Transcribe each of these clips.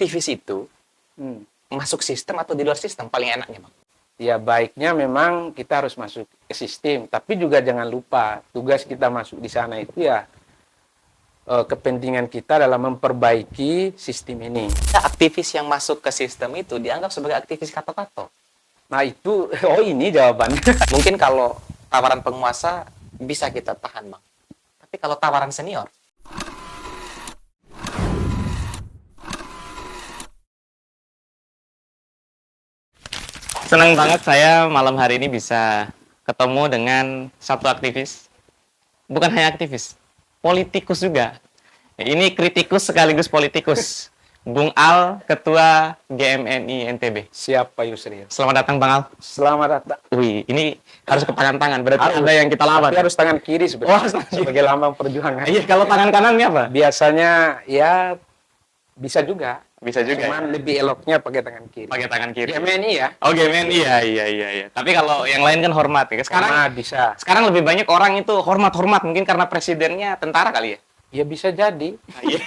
aktivis itu masuk sistem atau di luar sistem paling enaknya, Bang? Ya baiknya memang kita harus masuk ke sistem, tapi juga jangan lupa tugas kita masuk di sana itu ya kepentingan kita dalam memperbaiki sistem ini. Aktivis yang masuk ke sistem itu dianggap sebagai aktivis kato-kato. Nah itu, oh ini jawabannya. Mungkin kalau tawaran penguasa bisa kita tahan, Bang. Tapi kalau tawaran senior, senang banget saya malam hari ini bisa ketemu dengan satu aktivis. Bukan hanya aktivis, politikus juga. Ini kritikus sekaligus politikus. Bung Al, Ketua GMNI NTB. Siap Pak Yusril. Selamat datang, Bang Al. Selamat datang. Wih, ini harus ke tangan-tangan. Berarti ada yang kita lawan. Tapi harus tangan kiri sebenarnya. Oh, sebagai lambang perjuangan. Iya, kalau tangan kanannya apa? Biasanya ya bisa juga. Bisa juga. Cuman lebih eloknya pakai tangan kiri. Pakai tangan kiri. GMNI ya. Oh, GMNI. Iya. Tapi kalau yang lain kan hormat ya. Sekarang bisa. Sekarang lebih banyak orang itu hormat-hormat mungkin karena presidennya tentara kali ya. Ya bisa jadi. Iya.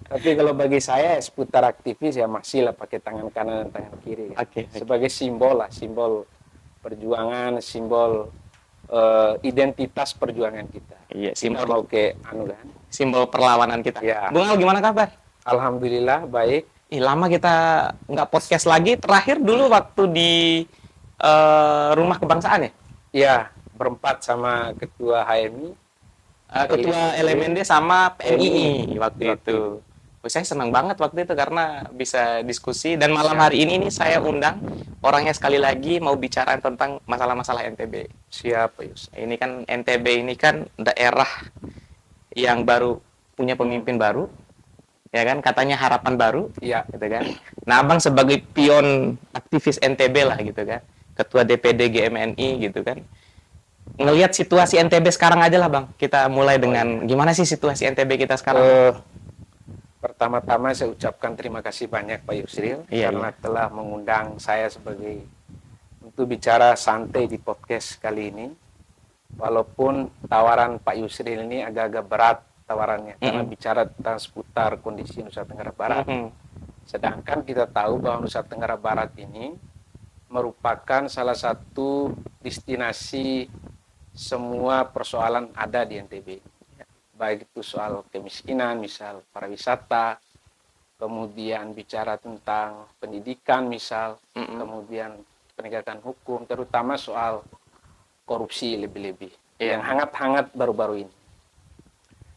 Tapi kalau bagi saya seputar aktivis ya masih lah pakai tangan kanan dan tangan kiri. Oke. Sebagai simbol lah, simbol perjuangan, simbol identitas perjuangan kita. Iya, Kita mau ke anu kan. simbol perlawanan kita. Ya. Bung Al, gimana kabar? Alhamdulillah baik. Lama kita nggak podcast lagi. Terakhir dulu waktu di Rumah Kebangsaan ya? Ya, berempat sama Ketua HMI. Ketua LMND sama PMII waktu itu. Saya senang banget waktu itu karena bisa diskusi dan malam hari ini nih saya undang orangnya sekali lagi mau bicara tentang masalah-masalah NTB. Siapa Yus? Ini kan NTB ini kan daerah yang baru punya pemimpin baru, ya kan? Katanya harapan baru, Iya. gitu kan? Nah, Abang sebagai pion aktivis NTB lah gitu kan, Ketua DPD GMNI gitu kan. Ngelihat situasi NTB sekarang aja lah, Bang. Kita mulai dengan gimana sih situasi NTB kita sekarang? Pertama-tama saya ucapkan terima kasih banyak Pak Yusril karena telah mengundang saya sebagai untuk bicara santai di podcast kali ini. Walaupun tawaran Pak Yusril ini agak-agak berat tawarannya karena bicara tentang seputar kondisi Nusa Tenggara Barat. Sedangkan kita tahu bahwa Nusa Tenggara Barat ini merupakan salah satu destinasi semua persoalan ada di NTB. Baik itu soal kemiskinan, misal pariwisata, kemudian bicara tentang pendidikan, misal, kemudian penegakan hukum, terutama soal korupsi lebih-lebih, yang hangat-hangat baru-baru ini.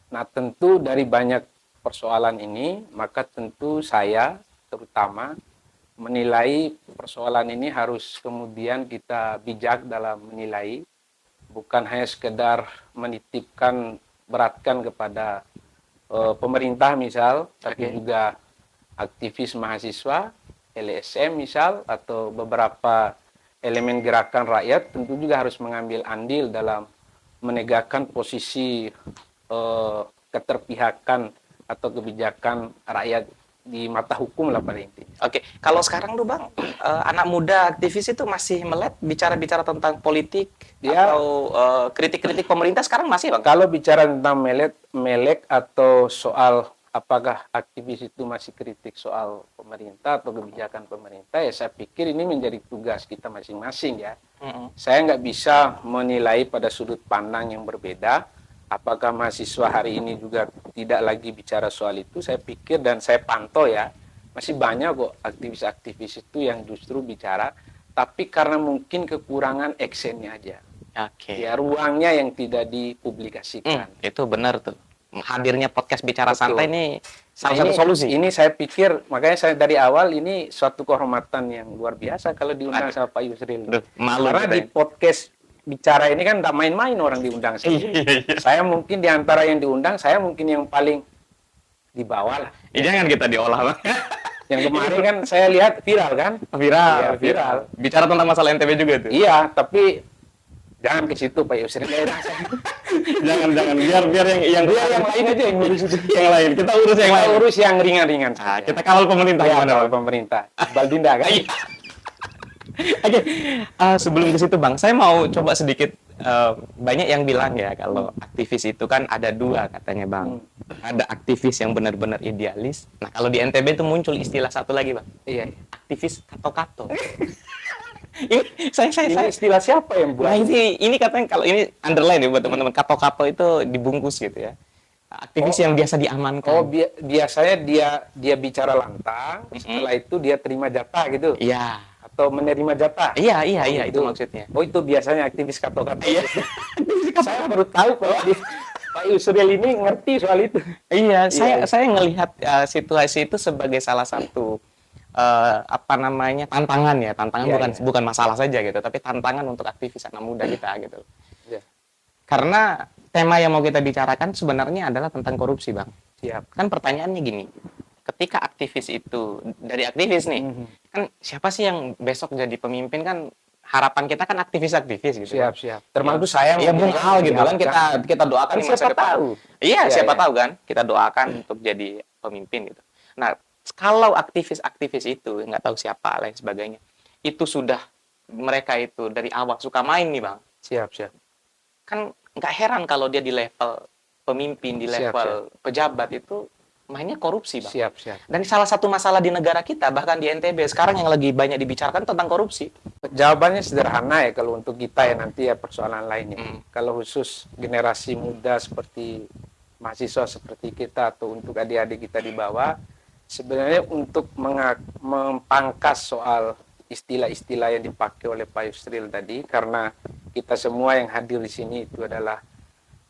Nah, tentu dari banyak persoalan ini, maka tentu saya terutama menilai persoalan ini harus kemudian kita bijak dalam menilai, bukan hanya sekedar menitipkan beratkan kepada pemerintah misal, tapi juga aktivis mahasiswa, LSM misal, atau beberapa elemen gerakan rakyat tentu juga harus mengambil andil dalam menegakkan posisi keterpihakan atau kebijakan rakyat di mata hukum lah pada intinya. Oke, kalau sekarang tuh Bang, anak muda aktivis itu masih melek bicara-bicara tentang politik atau kritik-kritik pemerintah sekarang masih Bang? Kalau bicara tentang melek atau soal apakah aktivis itu masih kritik soal pemerintah atau kebijakan pemerintah, ya saya pikir ini menjadi tugas kita masing-masing ya. Saya nggak bisa menilai pada sudut pandang yang berbeda. Apakah mahasiswa hari ini juga tidak lagi bicara soal itu? Saya pikir dan saya pantau ya, masih banyak kok aktivis-aktivis itu yang justru bicara, tapi karena mungkin kekurangan actionnya aja. Oke. Ya, ruangnya yang tidak dipublikasikan. Itu benar tuh. Hadirnya podcast bicara Betul. santai ini salah Nah, satu solusi. Ini saya pikir, makanya saya dari awal ini suatu kehormatan yang luar biasa kalau diundang sama Pak Yusril. Malu Karena di podcast bicara ini kan tidak main-main orang diundang. Saya mungkin di antara yang diundang, saya mungkin yang paling di bawah lah. Jangan kita diolah Bang. Yang kemarin kan saya lihat viral kan? Viral. Ya, viral. Bicara tentang masalah NTB juga tuh. Iya, tapi jangan ke situ Pak Yusril. jangan biar yang lain aja yang ngurus itu. Yang lain. Kita urus yang lain. Urus yang ringan-ringan. Kita kawal pemerintah Ya, gimana? kawal pemerintah. Baldinda kan? Oke, sebelum ke situ Bang, saya mau coba sedikit banyak yang bilang ya kalau aktivis itu kan ada dua katanya Bang. Ada aktivis yang benar-benar idealis. Nah kalau di NTB itu muncul istilah satu lagi Bang. Iya. Aktivis kato-kato. ini saya Ini istilah siapa yang buat? Nah ini katanya kalau ini underline ya buat teman-teman, kato-kato itu dibungkus gitu ya. Aktivis yang biasa diamankan. Oh, biasanya dia bicara lantang, setelah itu dia terima jatah gitu. Iya. Atau menerima jatah. Iya itu maksudnya. Oh, itu biasanya aktivis kato-kato. Iya. Saya baru tahu kalau Pak Yusril ini ngerti soal itu. Iya, saya ngelihat situasi itu sebagai salah satu tantangan ya. Bukan masalah saja gitu, tapi tantangan untuk aktivis anak muda kita gitu. Iya. Karena tema yang mau kita bicarakan sebenarnya adalah tentang korupsi, Bang. Siap. Kan pertanyaannya gini, ketika aktivis itu, dari aktivis nih, kan siapa sih yang besok jadi pemimpin kan harapan kita kan aktivis-aktivis gitu. Siap. Termasuk saya. Ya Bung Al gitu kan kita doakan di masa siapa depan. tahu. Iya, siapa tahu kan kita doakan untuk jadi pemimpin gitu. Nah, kalau aktivis-aktivis itu nggak tahu siapa lain sebagainya, itu sudah mereka itu dari awal suka main nih Bang. Siap. Kan nggak heran kalau dia di level pemimpin, di level pejabat itu mainnya korupsi, Bang. Siap. Dan salah satu masalah di negara kita, bahkan di NTB, sekarang yang lagi banyak dibicarakan tentang korupsi. Jawabannya sederhana ya kalau untuk kita ya nanti ya persoalan lainnya. Kalau khusus generasi muda seperti mahasiswa seperti kita atau untuk adik-adik kita di bawah, sebenarnya untuk mempangkas soal istilah-istilah yang dipakai oleh Pak Yusril tadi, karena kita semua yang hadir di sini itu adalah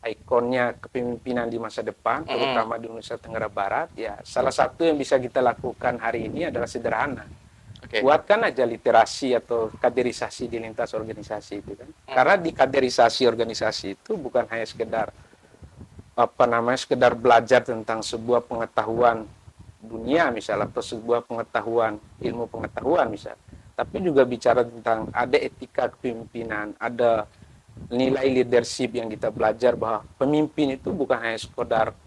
ikonnya kepemimpinan di masa depan, terutama di Nusa Tenggara Barat, ya salah satu yang bisa kita lakukan hari ini adalah sederhana. Buatkan aja literasi atau kaderisasi di lintas organisasi itu kan. Karena di kaderisasi organisasi itu bukan hanya sekedar sekedar belajar tentang sebuah pengetahuan dunia misalnya atau sebuah pengetahuan, ilmu pengetahuan misalnya, tapi juga bicara tentang ada etika kepemimpinan, ada nilai leadership yang kita belajar bahwa pemimpin itu bukan hanya sekedar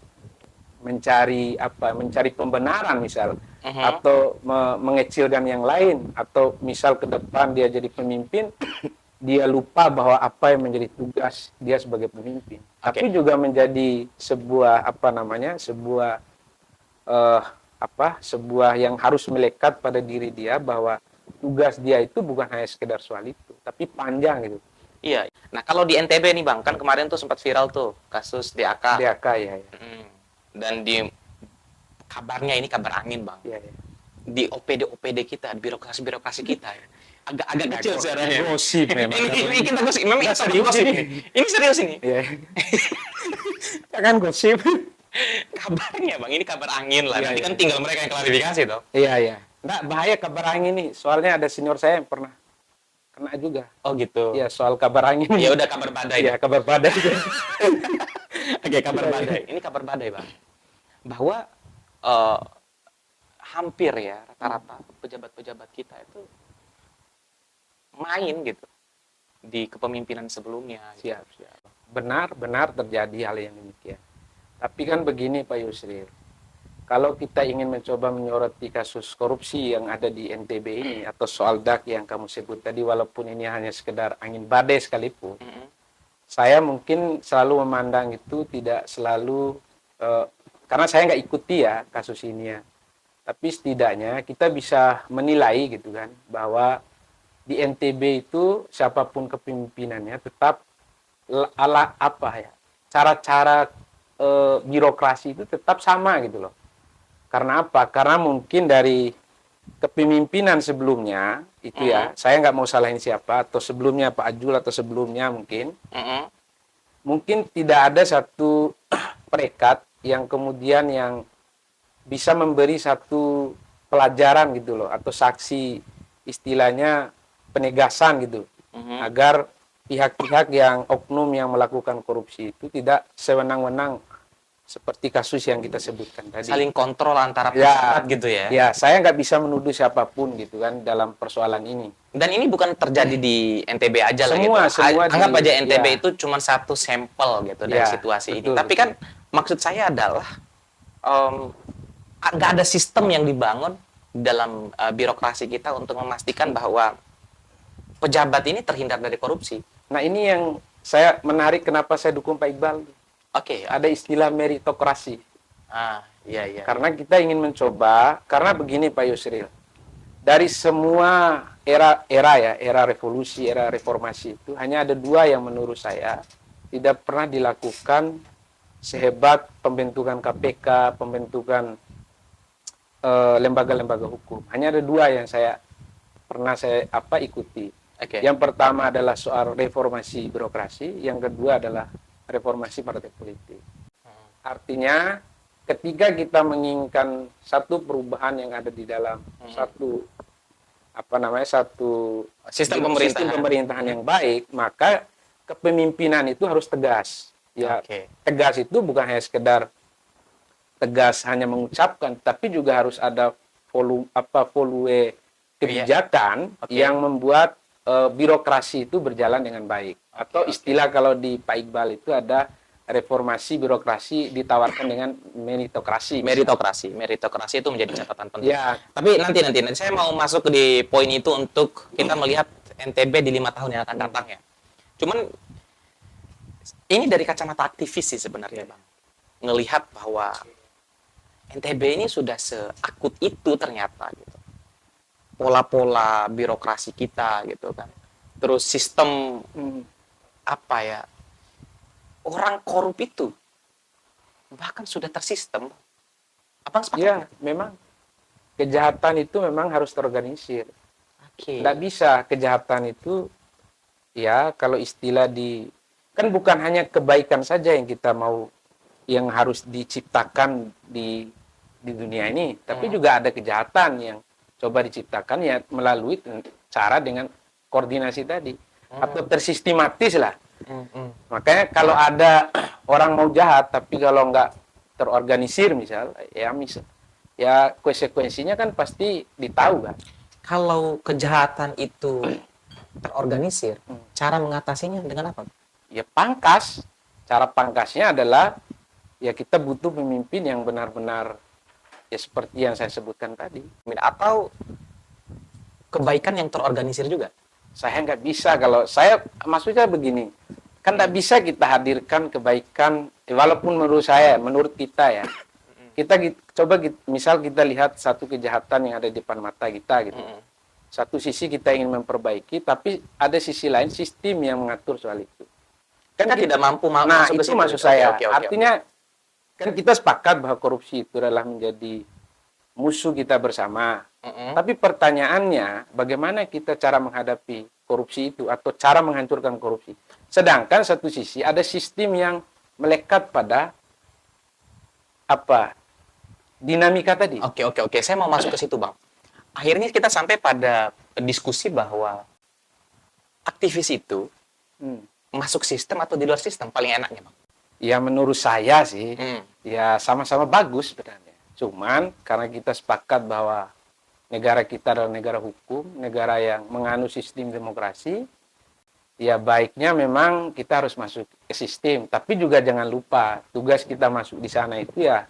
mencari pembenaran misal atau mengecilkan yang lain, atau misal ke depan dia jadi pemimpin dia lupa bahwa apa yang menjadi tugas dia sebagai pemimpin, tapi juga menjadi sebuah sebuah yang harus melekat pada diri dia bahwa tugas dia itu bukan hanya sekedar soal itu, tapi panjang gitu. Iya. Nah kalau di NTB nih Bang, kan kemarin tuh sempat viral tuh kasus DAK. DAK ya. Dan di kabarnya ini kabar angin Bang. Iya. Di OPD kita, di birokrasi kita ya. Agak kecil sebenarnya. Gosip memang. Ini kita gosip, memang kita serius ini. Ini serius ini. Iya. Jangan gosip. Kabarnya Bang, ini kabar angin lah. Nanti kan tinggal mereka yang klarifikasi toh. Iya. Nggak bahaya kabar angin nih. Soalnya ada senior saya yang pernah kena juga. Oh gitu. Iya, soal kabar angin. Ya udah kabar badai. Iya, kabar badai. Oke, kabar badai. Ini kabar badai, Bang. Bahwa hampir ya rata-rata pejabat-pejabat kita itu main gitu di kepemimpinan sebelumnya. Siap. Benar terjadi hal yang demikian. Tapi kan begini Pak Yusril, kalau kita ingin mencoba menyoroti kasus korupsi yang ada di NTB ini atau soal DAK yang kamu sebut tadi, walaupun ini hanya sekedar angin badai sekalipun, saya mungkin selalu memandang itu tidak selalu karena saya nggak ikuti ya kasus ini ya, tapi setidaknya kita bisa menilai gitu kan bahwa di NTB itu siapapun kepemimpinannya tetap cara-cara birokrasi itu tetap sama gitu loh. Karena apa? Karena mungkin dari kepemimpinan sebelumnya itu ya, saya nggak mau salahin siapa, atau sebelumnya Pak Ajul atau sebelumnya mungkin tidak ada satu perekat yang kemudian yang bisa memberi satu pelajaran gitu loh, atau saksi istilahnya penegasan gitu, agar pihak-pihak yang oknum yang melakukan korupsi itu tidak sewenang-wenang seperti kasus yang kita sebutkan tadi. Saling kontrol antara pejabat gitu ya. Ya, saya nggak bisa menuduh siapapun gitu kan dalam persoalan ini. Dan ini bukan terjadi di NTB aja lah gitu. Semua anggap aja NTB itu cuma satu sampel gitu dari situasi betul, ini. Tapi kan maksud saya adalah nggak ada sistem yang dibangun dalam birokrasi kita untuk memastikan bahwa pejabat ini terhindar dari korupsi. Nah, ini yang saya menarik kenapa saya dukung Pak Iqbal. Oke. Ada istilah meritokrasi. Iya, iya. Karena kita ingin mencoba, karena begini Pak Yusril, dari semua era revolusi, era reformasi itu, hanya ada dua yang menurut saya tidak pernah dilakukan sehebat pembentukan KPK, pembentukan lembaga-lembaga hukum. Hanya ada dua yang pernah saya ikuti. Oke. Yang pertama adalah soal reformasi birokrasi, yang kedua adalah reformasi partai politik. Artinya ketika kita menginginkan satu perubahan yang ada di dalam satu Sistem pemerintahan yang baik, maka kepemimpinan itu harus tegas. Ya, Oke. tegas itu bukan hanya sekedar tegas hanya mengucapkan, tapi juga harus ada volume kebijakan Oke. yang membuat birokrasi itu berjalan dengan baik. Atau istilah kalau di Pak Iqbal itu ada reformasi birokrasi ditawarkan dengan meritokrasi. Meritokrasi itu menjadi catatan penting. Ya, Tapi nanti saya mau masuk di poin itu untuk kita melihat NTB di 5 tahun yang akan datang ya. Cuman ini dari kacamata aktivis sih sebenarnya, Bang. Ngelihat bahwa NTB ini sudah seakut itu ternyata gitu. Pola-pola birokrasi kita gitu kan. Terus sistem apa ya? Orang korup itu bahkan sudah tersistem. Abang sepakat? ya, memang kejahatan itu memang harus terorganisir. Oke. Tidak bisa kejahatan itu, ya kalau istilah kan bukan hanya kebaikan saja yang kita mau, yang harus diciptakan di dunia ini, tapi juga ada kejahatan yang coba diciptakan ya melalui cara dengan koordinasi tadi, atau tersistematis lah. Makanya kalau ada orang mau jahat, tapi kalau nggak terorganisir ya konsekuensinya kan pasti ditahu kan. Kalau kejahatan itu terorganisir, cara mengatasinya dengan apa? Ya pangkas. Cara pangkasnya adalah ya kita butuh pemimpin yang benar-benar ya seperti yang saya sebutkan tadi. Atau kebaikan yang terorganisir juga? Saya nggak bisa, kalau saya maksudnya begini, kan nggak bisa kita hadirkan kebaikan, walaupun menurut kita ya, misal kita lihat satu kejahatan yang ada di depan mata kita gitu. Satu sisi kita ingin memperbaiki, tapi ada sisi lain sistem yang mengatur soal itu. Kan kita tidak mampu Nah, masuk ke itu situ. maksud saya. Oke. Artinya kan kita sepakat bahwa korupsi itu adalah menjadi musuh kita bersama. Tapi pertanyaannya, bagaimana kita cara menghadapi korupsi itu atau cara menghancurkan korupsi? Sedangkan satu sisi ada sistem yang melekat pada dinamika tadi. Oke. Saya mau masuk ke situ, Bang. Akhirnya kita sampai pada diskusi bahwa aktivis itu masuk sistem atau di luar sistem paling enaknya, Bang? Ya menurut saya sih, ya sama-sama bagus sebenarnya. Cuman karena kita sepakat bahwa negara kita adalah negara hukum, negara yang menganut sistem demokrasi, ya baiknya memang kita harus masuk ke sistem. Tapi juga jangan lupa, tugas kita masuk di sana itu ya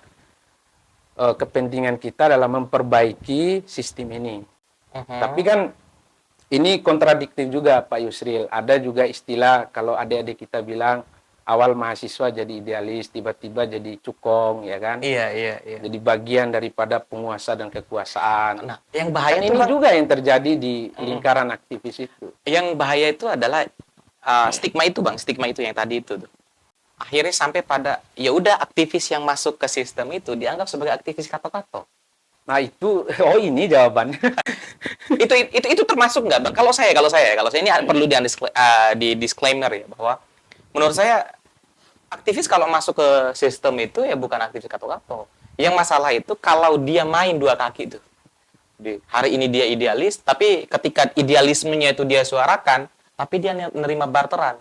kepentingan kita adalah memperbaiki sistem ini. Tapi kan ini kontradiktif juga Pak Yusril. Ada juga istilah kalau adik-adik kita bilang awal mahasiswa jadi idealis, tiba-tiba jadi cukong, ya kan? Iya. Jadi bagian daripada penguasa dan kekuasaan. Nah, yang bahaya Dan itu ini juga yang terjadi di lingkaran aktivis itu. yang bahaya itu adalah stigma itu, Bang. Stigma itu yang tadi itu tuh. Akhirnya sampai pada ya udah aktivis yang masuk ke sistem itu dianggap sebagai aktivis kato-kato. Nah, itu ini jawabannya. itu termasuk nggak, Bang? Kalau saya ini perlu di disclaimer ya bahwa menurut saya aktivis kalau masuk ke sistem itu ya bukan aktivis kato-kato. Yang masalah itu kalau dia main dua kaki tuh. Hari ini dia idealis, tapi ketika idealismenya itu dia suarakan, tapi dia menerima barteran.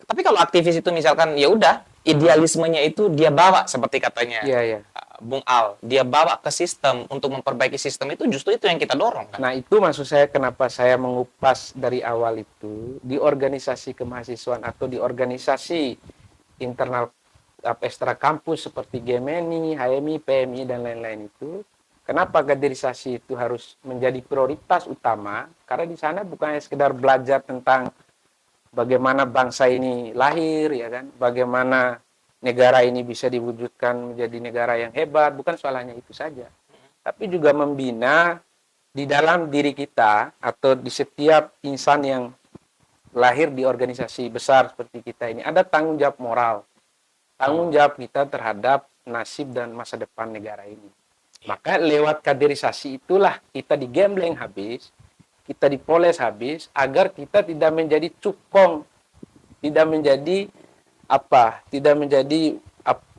Tapi kalau aktivis itu misalkan ya udah idealismenya itu dia bawa seperti katanya Iya. Bung Al, dia bawa ke sistem untuk memperbaiki sistem itu justru itu yang kita dorong kan. Nah, itu maksud saya kenapa saya mengupas dari awal itu di organisasi kemahasiswaan atau di organisasi internal ekstra kampus seperti Gemini, HMI, PMI dan lain-lain itu. Kenapa kaderisasi itu harus menjadi prioritas utama? Karena di sana bukan hanya sekedar belajar tentang bagaimana bangsa ini lahir, ya kan? Bagaimana negara ini bisa diwujudkan menjadi negara yang hebat, bukan soal hanya itu saja. Tapi juga membina di dalam diri kita atau di setiap insan yang lahir di organisasi besar seperti kita ini ada tanggung jawab moral, tanggung jawab kita terhadap nasib dan masa depan negara ini. Maka lewat kaderisasi itulah kita digembleng habis, kita dipoles habis agar kita tidak menjadi cukong, tidak menjadi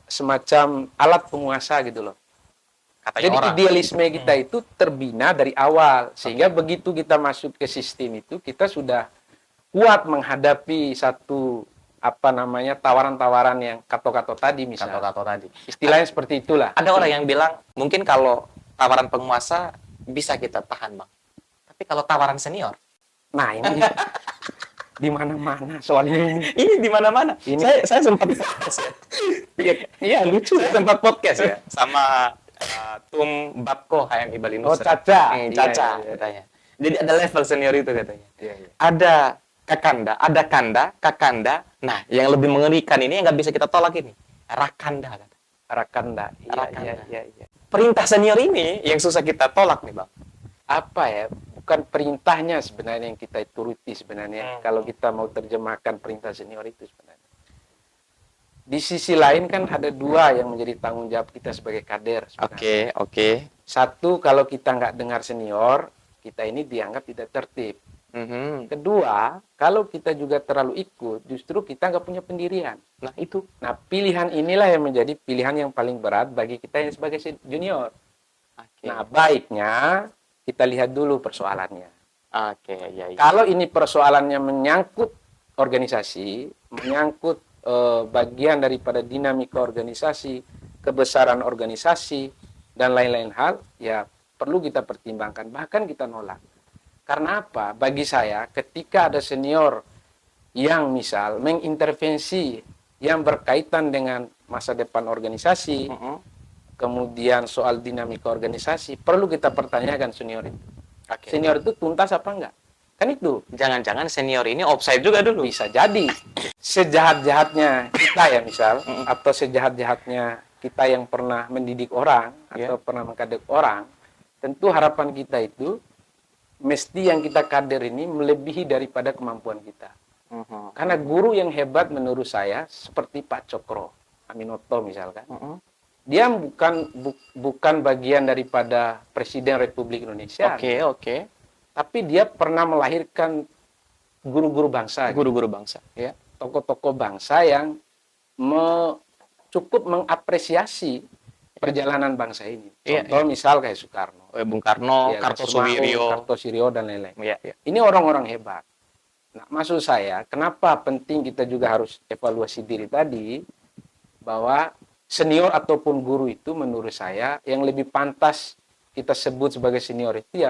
semacam alat penguasa gitu loh. Katanya Jadi orang. idealisme kita itu terbina dari awal, sehingga begitu kita masuk ke sistem itu kita sudah kuat menghadapi satu tawaran-tawaran yang kato-kato tadi misalnya. Kato-kato tadi. Istilahnya seperti itulah. Ada orang yang bilang mungkin kalau tawaran penguasa bisa kita tahan, Bang. Tapi kalau tawaran senior, Nah, ini di mana-mana soal ini. ini di mana-mana. Ini- Saya sempat podcast ya. Iya, lucu. Saya sempat podcast ya sama Tum Babko Hayang Ibalin. Oh, Caca. Caca Iya, iya. katanya. Jadi ada level senior itu katanya. Iya, iya. Ada kakanda, ada kanda, kakanda. Nah, yang lebih mengerikan ini yang nggak bisa kita tolak ini. Rakanda. Kata. Rakanda. Iya, Rakanda. iya. Perintah senior ini yang susah kita tolak nih, Bang. Apa ya? Bukan perintahnya sebenarnya yang kita turuti sebenarnya. Kalau kita mau terjemahkan perintah senior itu sebenarnya. Di sisi lain kan ada dua yang menjadi tanggung jawab kita sebagai kader sebenarnya. Oke. Satu, kalau kita nggak dengar senior, kita ini dianggap tidak tertib. Kedua, kalau kita juga terlalu ikut, justru kita nggak punya pendirian. Nah, itu. Nah, pilihan inilah yang menjadi pilihan yang paling berat bagi kita yang sebagai junior. Oke. Nah, baiknya kita lihat dulu persoalannya. Iya. Kalau ini persoalannya menyangkut organisasi, menyangkut bagian daripada dinamika organisasi, kebesaran organisasi, dan lain-lain hal, ya perlu kita pertimbangkan, bahkan kita nolak. Karena apa? Bagi saya, ketika ada senior yang misal mengintervensi yang berkaitan dengan masa depan organisasi, kemudian soal dinamika organisasi, perlu kita pertanyakan senior itu. Senior itu tuntas apa enggak? Kan itu. Jangan-jangan senior ini offside juga dulu. Bisa jadi. Sejahat-jahatnya kita ya misal, atau sejahat-jahatnya kita yang pernah mendidik orang, atau pernah mengkader orang, tentu harapan kita itu, mesti yang kita kader ini melebihi daripada kemampuan kita. Karena guru yang hebat menurut saya, seperti Pak Cokro Aminoto misalkan, dia bukan bagian daripada Presiden Republik Indonesia. Oke. Tapi dia pernah melahirkan guru-guru bangsa. Guru-guru bangsa. Ya, tokoh-tokoh bangsa yang cukup mengapresiasi perjalanan bangsa ini. Contoh misal kayak Soekarno. Bung Karno, Ya, Kartosuwiryo. dan lain-lain. Iya. Ini orang-orang hebat. Nah, maksud saya, kenapa penting kita juga harus evaluasi diri tadi, bahwa senior ataupun guru itu menurut saya yang lebih pantas kita sebut sebagai senior itu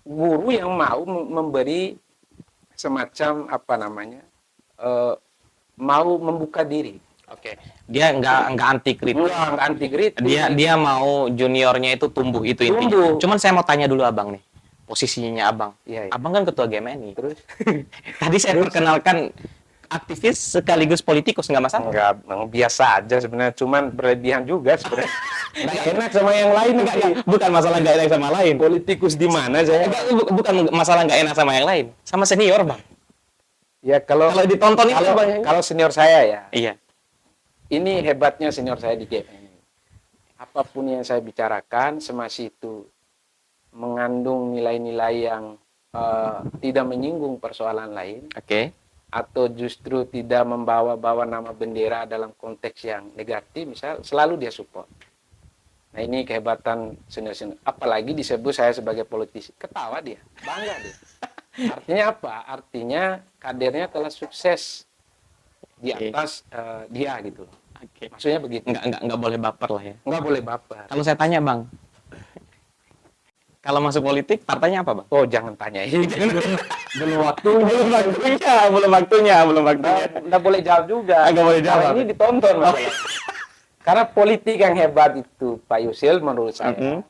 guru yang mau memberi semacam mau membuka diri. Oke. Dia nggak anti kritik. Nggak anti kritik. Dia mau juniornya itu tumbuh, itu intinya. Cuman saya mau tanya dulu Abang nih. Posisinya Abang. Iya. Abang kan ketua GMNI. Terus Tadi saya perkenalkan aktivis sekaligus politikus, nggak masalah. Enggak, biasa aja sebenarnya, cuman berlebihan juga sebenarnya. Nggak enak sama yang lain. Bukan masalah nggak enak sama lain. Politikus di mana saya? Bukan masalah nggak enak sama yang lain. Sama senior, Bang. Ya kalau ditonton itu Bang. kalau senior saya ya. Iya. Ini hebatnya senior saya di GMNI. Apapun yang saya bicarakan, semasa itu mengandung nilai-nilai yang tidak menyinggung persoalan lain. Oke. Atau justru tidak membawa-bawa nama bendera dalam konteks yang negatif, misal, selalu dia support. Nah, ini kehebatan senior-senior. Apalagi disebut saya sebagai politisi. Ketawa dia, bangga dia. Artinya apa? Artinya kadernya telah sukses di atas dia gitu. Oke. Maksudnya begitu. Nggak boleh baper lah ya. Nggak boleh baper. Kalau saya tanya, Bang. Kalau masuk politik, partainya apa, Bang? Oh, jangan tanya ini. Belum waktunya. Nggak boleh jawab juga. Nggak boleh jawab. Karena ini ditonton. Karena politik yang hebat itu, Pak Yusil, menurut saya,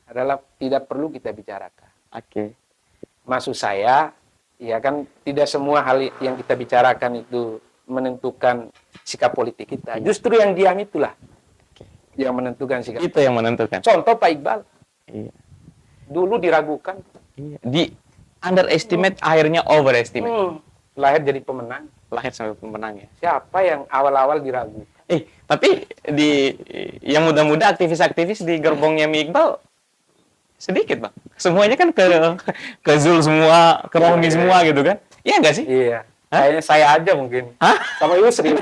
adalah tidak perlu kita bicarakan. Oke. maksud saya, ya kan tidak semua hal yang kita bicarakan itu menentukan sikap politik kita. Justru yang diam itulah yang menentukan sikap. Itu yang menentukan. Contoh Pak Iqbal. Iya. Dulu diragukan. Iya. Di underestimate, akhirnya overestimate. Lahir jadi pemenang. Lahir sampai pemenang ya. Siapa yang awal-awal diragukan? Tapi yang muda-muda aktivis-aktivis di gerbongnya Mi Iqbal sedikit bang. Semuanya kan ke Zul semua, ke Rohmi semua gitu kan? Iya nggak sih? Iya. Kayaknya saya aja mungkin. Hah? Sama Yusri.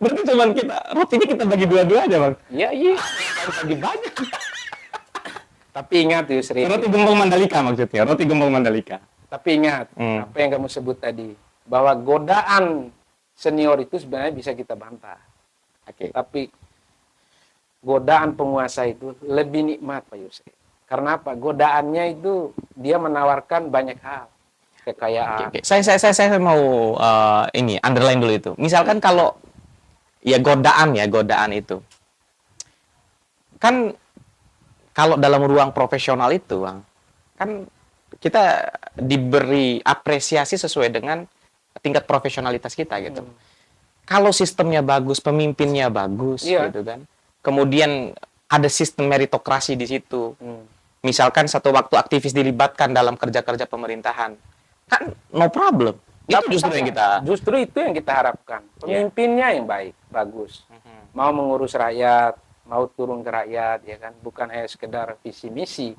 Berarti cuma rotinya kita bagi dua-dua aja bang. Iya. Bagi banyak. Tapi ingat Yusri. Roti gembong Mandalika maksudnya. Roti gembong Mandalika. Tapi ingat apa yang kamu sebut tadi, bahwa godaan senior itu sebenarnya bisa kita bantah. Tapi godaan penguasa itu lebih nikmat Pak Yusri. Karena apa? Godaannya itu dia menawarkan banyak hal. Kekayaan. Saya mau ini underline dulu itu. Misalkan kalau ya godaan itu. Kan kalau dalam ruang profesional itu, Bang, kan kita diberi apresiasi sesuai dengan tingkat profesionalitas kita gitu. Kalau sistemnya bagus, pemimpinnya bagus gitu kan. Kemudian ada sistem meritokrasi di situ. Misalkan satu waktu aktivis dilibatkan dalam kerja-kerja pemerintahan, kan no problem. Justru itu yang kita harapkan. Pemimpinnya yang baik, bagus. Mau mengurus rakyat, mau turun ke rakyat, ya kan. Bukan hanya sekedar visi misi,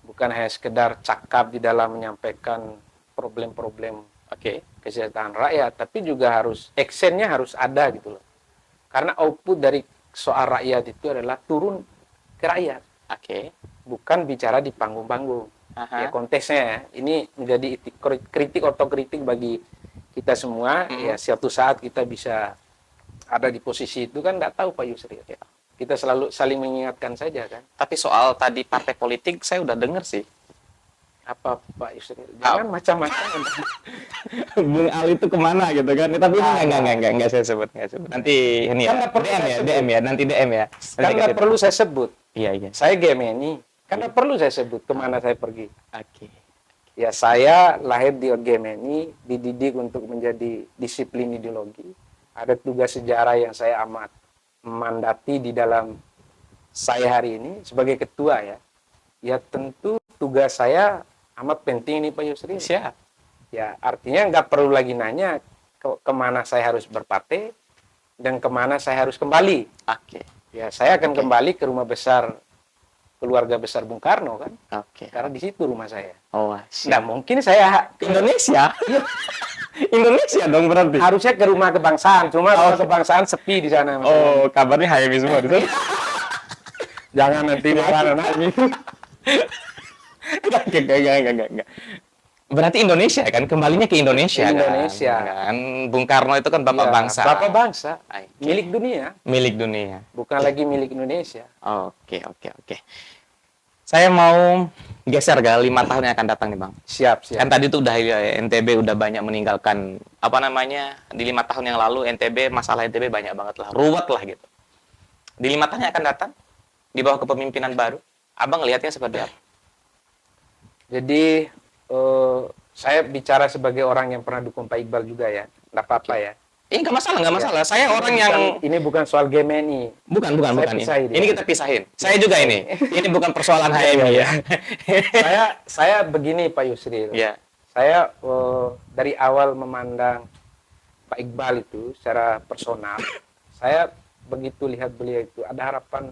bukan hanya sekedar cakap di dalam menyampaikan problem-problem kesejahteraan rakyat, tapi juga harus actionnya harus ada gitu loh. Karena output dari soal rakyat itu adalah turun ke rakyat. Bukan bicara di panggung-panggung. Ya konteksnya ya. Ini menjadi kritik otokritik bagi kita semua. Ya suatu saat kita bisa ada di posisi itu kan nggak tahu Pak Yusri. Kita selalu saling mengingatkan saja kan. Tapi soal tadi partai politik saya udah dengar sih. Apa Pak Yusri? Jangan macam-macam. Bung Ali itu kemana gitu kan? Tapi ini enggak saya sebut. Nanti ini ya. DM ya, nanti DM ya. Kan nggak perlu saya sebut. Iya. Saya GMNI. Karena perlu saya sebut kemana saya pergi. Ya saya lahir di GMNI, dididik untuk menjadi disiplin ideologi. Ada tugas sejarah yang saya amat mandati di dalam saya hari ini sebagai ketua ya. Ya tentu tugas saya amat penting nih Pak Yusri. Siap. Ya artinya nggak perlu lagi nanya kemana saya harus berpartai dan kemana saya harus kembali. Ya saya akan kembali ke rumah besar keluarga besar Bung Karno kan. Karena di situ rumah saya. Nggak mungkin saya ke Indonesia. Indonesia dong berarti. Harusnya ke rumah kebangsaan, cuma rumah kebangsaan sepi di sana. Kabarnya HMI semua di sana. Jangan nanti marah nanti. Enggak. Berarti Indonesia kan, kembalinya ke Indonesia. Kan? Bung Karno itu kan bapak bangsa. Bapak bangsa, milik dunia. Milik dunia. Bukan lagi milik Indonesia. Oke. Saya mau geser ke 5 tahun yang akan datang nih Bang. Siap. Kan tadi tuh udah NTB udah banyak meninggalkan di 5 tahun yang lalu masalah NTB banyak banget lah, ruwet lah gitu. Di 5 tahun yang akan datang, di bawah kepemimpinan baru, Abang ngelihatnya seperti apa? Jadi saya bicara sebagai orang yang pernah dukung Pak Iqbal juga ya, nggak apa-apa ya. Nggak masalah. Saya orang yang ini bukan soal GMNI. Bukan. Ini kita pisahin. Saya juga ini. Ini bukan persoalan HMI ya. Saya begini Pak Yusril. Saya dari awal memandang Pak Iqbal itu secara personal, saya begitu lihat beliau itu ada harapan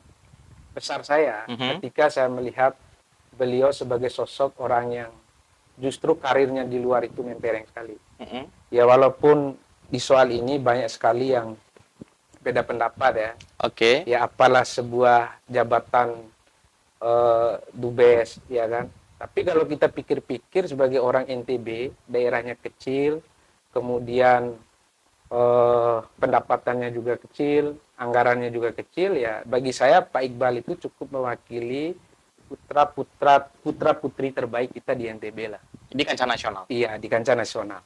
besar saya ketika saya melihat beliau sebagai sosok orang yang justru karirnya di luar itu mempereng sekali. Ya walaupun di soal ini banyak sekali yang beda pendapat ya. Ya apalah sebuah jabatan dubes ya kan. Tapi kalau kita pikir-pikir sebagai orang NTB, daerahnya kecil, kemudian pendapatannya juga kecil, anggarannya juga kecil ya. Bagi saya Pak Iqbal itu cukup mewakili putra putri terbaik kita di NTB lah. Di kancah nasional. Iya, di kancah nasional.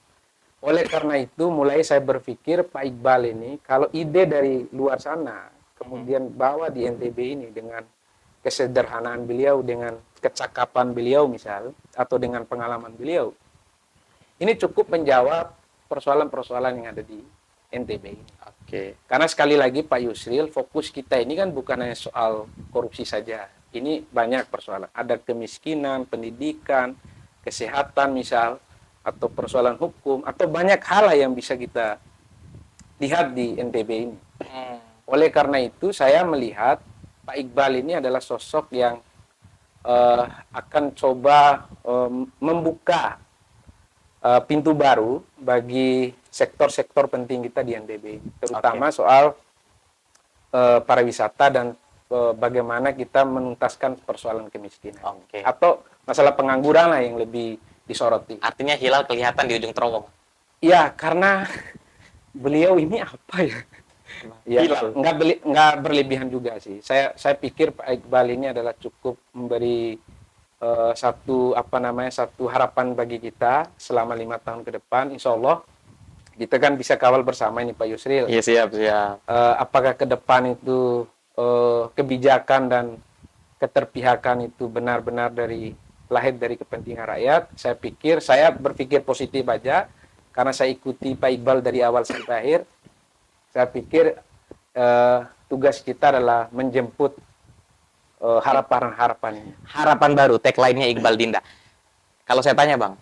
Oleh karena itu mulai saya berpikir Pak Iqbal ini kalau ide dari luar sana kemudian bawa di NTB ini dengan kesederhanaan beliau, dengan kecakapan beliau misal, atau dengan pengalaman beliau, ini cukup menjawab persoalan-persoalan yang ada di NTB ini. Oke. Karena sekali lagi Pak Yusril, fokus kita ini kan bukan hanya soal korupsi saja. Ini banyak persoalan. Ada kemiskinan, pendidikan, kesehatan misal, atau persoalan hukum, atau banyak hal yang bisa kita lihat di NTB ini. Oleh karena itu saya melihat Pak Iqbal ini adalah sosok yang akan coba membuka pintu baru bagi sektor-sektor penting kita di NTB, terutama soal pariwisata dan bagaimana kita menuntaskan persoalan kemiskinan. Atau masalah pengangguran lah yang lebih disoroti. Artinya hilal kelihatan di ujung terowong. Iya, karena beliau ini apa ya? Ya, nggak berlebihan juga sih. Saya pikir Pak Iqbal ini adalah cukup memberi satu harapan bagi kita selama 5 tahun ke depan. Insya Allah kita kan bisa kawal bersama ini Pak Yusril. Iya, siap. Apakah ke depan itu kebijakan dan keterpihakan itu benar-benar lahir dari kepentingan rakyat? Saya berpikir positif aja karena saya ikuti Pak Iqbal dari awal sampai akhir. Saya pikir tugas kita adalah menjemput harapan-harapan ini. Harapan baru, tagline-nya Iqbal Dinda. Kalau saya tanya Bang,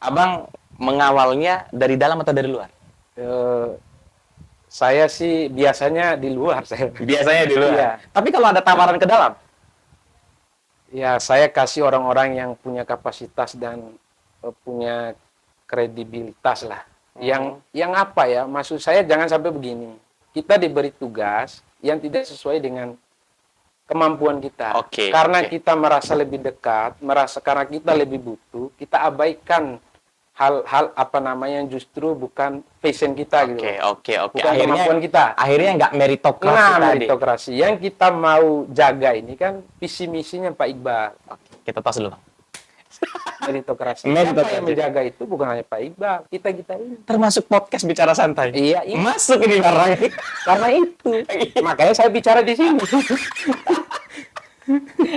Abang mengawalnya dari dalam atau dari luar? Saya sih biasanya di luar. Biasanya di luar. Iya. Tapi kalau ada tawaran ke dalam? Ya, saya kasih orang-orang yang punya kapasitas dan punya kredibilitas lah. Yang apa ya, maksud saya jangan sampai begini. Kita diberi tugas yang tidak sesuai dengan kemampuan kita. Karena kita merasa lebih dekat, karena kita lebih butuh, kita abaikan hal-hal yang justru bukan passion kita gitu. Bukan akhirnya, kemampuan kita. Akhirnya nggak meritokrasi tadi. Meritokrasi. Yang kita mau jaga ini kan visi misinya Pak Iqbal. Kita tos dulu Bang. Meritokrasi. Siapa yang menjaga itu bukan hanya Pak Iqbal, kita ini. Termasuk podcast bicara santai. Iya. Masuk ini barang. Karena itu. Makanya saya bicara di sini.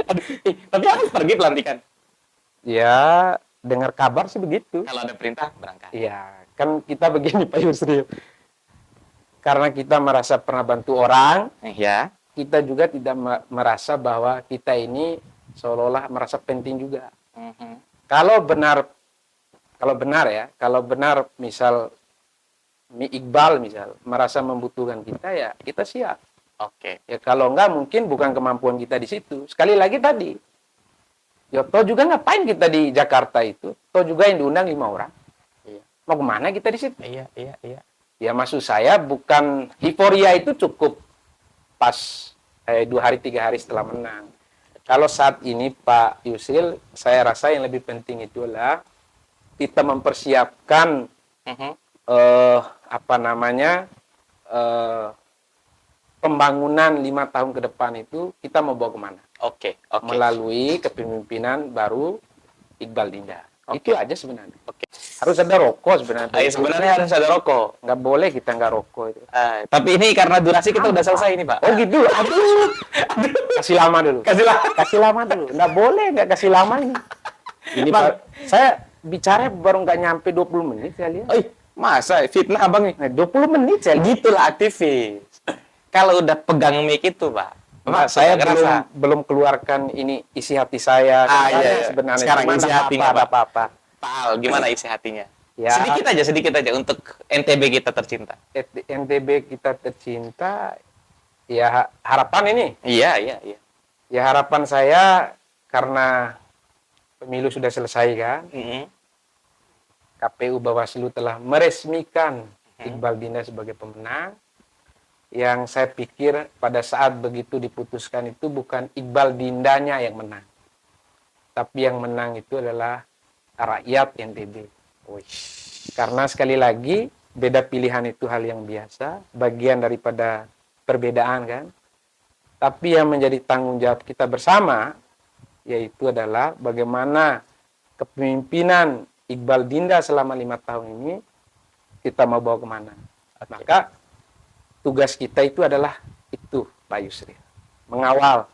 Aduh, tapi harus pergi pelantikan. Ya, dengar kabar sih begitu. Kalau ada perintah berangkat. Iya, kan kita begini Pak Yusril. Karena kita merasa pernah bantu orang, ya. Kita juga tidak merasa bahwa kita ini seolah-olah merasa penting juga. Kalau benar misal Iqbal misal merasa membutuhkan kita, ya kita siap. Ya kalau enggak mungkin bukan kemampuan kita di situ. Sekali lagi tadi, ya toh juga ngapain kita di Jakarta itu? Toh juga yang diundang 5 orang. Iya. Mau kemana kita di situ? Iya. Ya maksud saya bukan euforia itu cukup pas 2 hari 3 hari setelah menang. Kalau saat ini Pak Yusril, saya rasa yang lebih penting itu adalah kita mempersiapkan pembangunan 5 tahun ke depan itu kita mau bawa kemana? Melalui kepemimpinan baru Iqbal Dinda. Itu aja sebenarnya. Harus ada rokok sebenarnya. Sebenarnya harus ada rokok. Nggak boleh kita nggak rokok itu. Tapi ini karena durasi kita udah selesai ini Pak. Oh gitu. Aduh. Kasih lama dulu. Kasih lama dulu. Nggak boleh nggak kasih lama ini. Ini Pak, saya bicara baru nggak nyampe 20 menit saya lihat. Masa fitnah Abang nih? 20 menit saya lihat. Gitulah aktivis. Kalau udah pegang mic itu Pak. Saya belum keluarkan ini isi hati saya. Sebenarnya sekarang isi hatinya ada apa-apa. Pak Al, gimana isi hatinya? Ya. Sedikit aja untuk NTB kita tercinta. NTB kita tercinta, ya harapan ini. Iya. Ya harapan saya karena pemilu sudah selesai kan. KPU Bawaslu telah meresmikan Iqbal Dinda sebagai pemenang. Yang saya pikir pada saat begitu diputuskan itu bukan Iqbal Dindanya yang menang. Tapi yang menang itu adalah rakyat NTB. Karena sekali lagi beda pilihan itu hal yang biasa, bagian daripada perbedaan kan. Tapi yang menjadi tanggung jawab kita bersama yaitu adalah bagaimana kepemimpinan Iqbal Dinda selama 5 tahun ini kita mau bawa kemana. Maka tugas kita itu adalah itu Pak Yusril, mengawal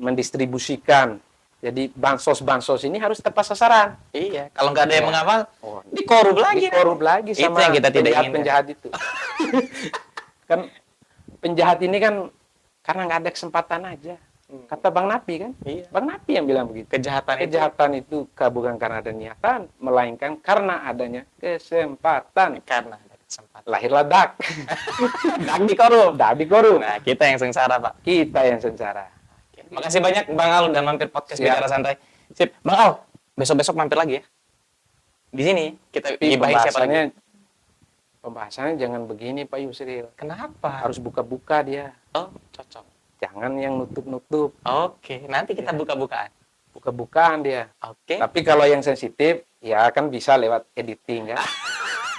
mendistribusikan. Jadi bansos ini harus tepat sasaran. Iya, kalau nggak ada yang Ya. mengawal, Oh, dikorup lagi. dikorup lagi Itu sama yang kita tidak inginkan. penjahat itu. Kan penjahat ini kan karena nggak ada kesempatan aja. Kata Bang Napi kan? Iya. Bang Napi yang bilang begitu. Kejahatan Itu bukan karena ada niatan, melainkan karena adanya kesempatan. karena ada kesempatan. Lahirlah dak. Dak dikorup. Dak dikorup. Nah, kita yang sengsara, Pak. Kita yang sengsara. Oke. Makasih banyak Bang Al udah mampir podcast Siap. Bicara Santai. Sip, Bang Al, besok-besok mampir lagi ya. Di sini kita Tapi gibahin siapa lagi. pembahasannya jangan begini Pak Yusril. Kenapa? Harus buka-buka dia. Oh, cocok. Jangan yang nutup-nutup. Oke, nanti kita buka-bukaan. Buka-bukaan dia. Oke. Tapi kalau yang sensitif, ya kan bisa lewat editing kan.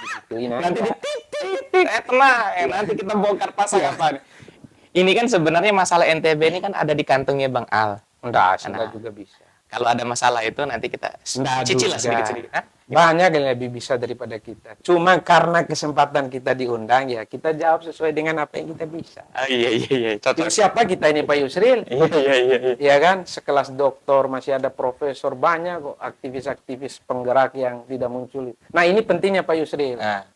Digituin aja. Nanti dititik. Tenang, nanti kita bongkar pasang apa nih. Ini kan sebenarnya masalah NTB ini kan ada di kantongnya Bang Al. Enggak, Nah. juga bisa. Kalau ada masalah itu nanti kita cicil lah sedikit-sedikit. Hah? Banyak yang lebih bisa daripada kita. Cuma karena kesempatan kita diundang, ya kita jawab sesuai dengan apa yang kita bisa. Oh, iya, cocok. Terus siapa kita ini Pak Yusril? Iya. Ya kan, sekelas doktor, masih ada profesor, banyak kok aktivis-aktivis penggerak yang tidak muncul. Nah ini pentingnya Pak Yusril. Nah,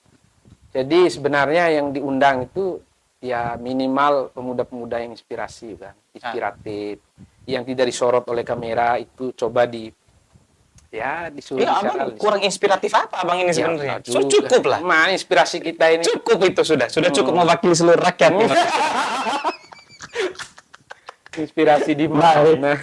Jadi sebenarnya yang diundang itu ya minimal pemuda-pemuda yang inspirasi kan, inspiratif, yang tidak disorot oleh kamera itu coba disuruh ya, bicara. abang kurang inspiratif apa abang ini Ya, sebenarnya? enggak juga. Cukup lah. Nah, inspirasi kita ini Cukup itu sudah cukup mewakili seluruh rakyat. inspirasi di mana?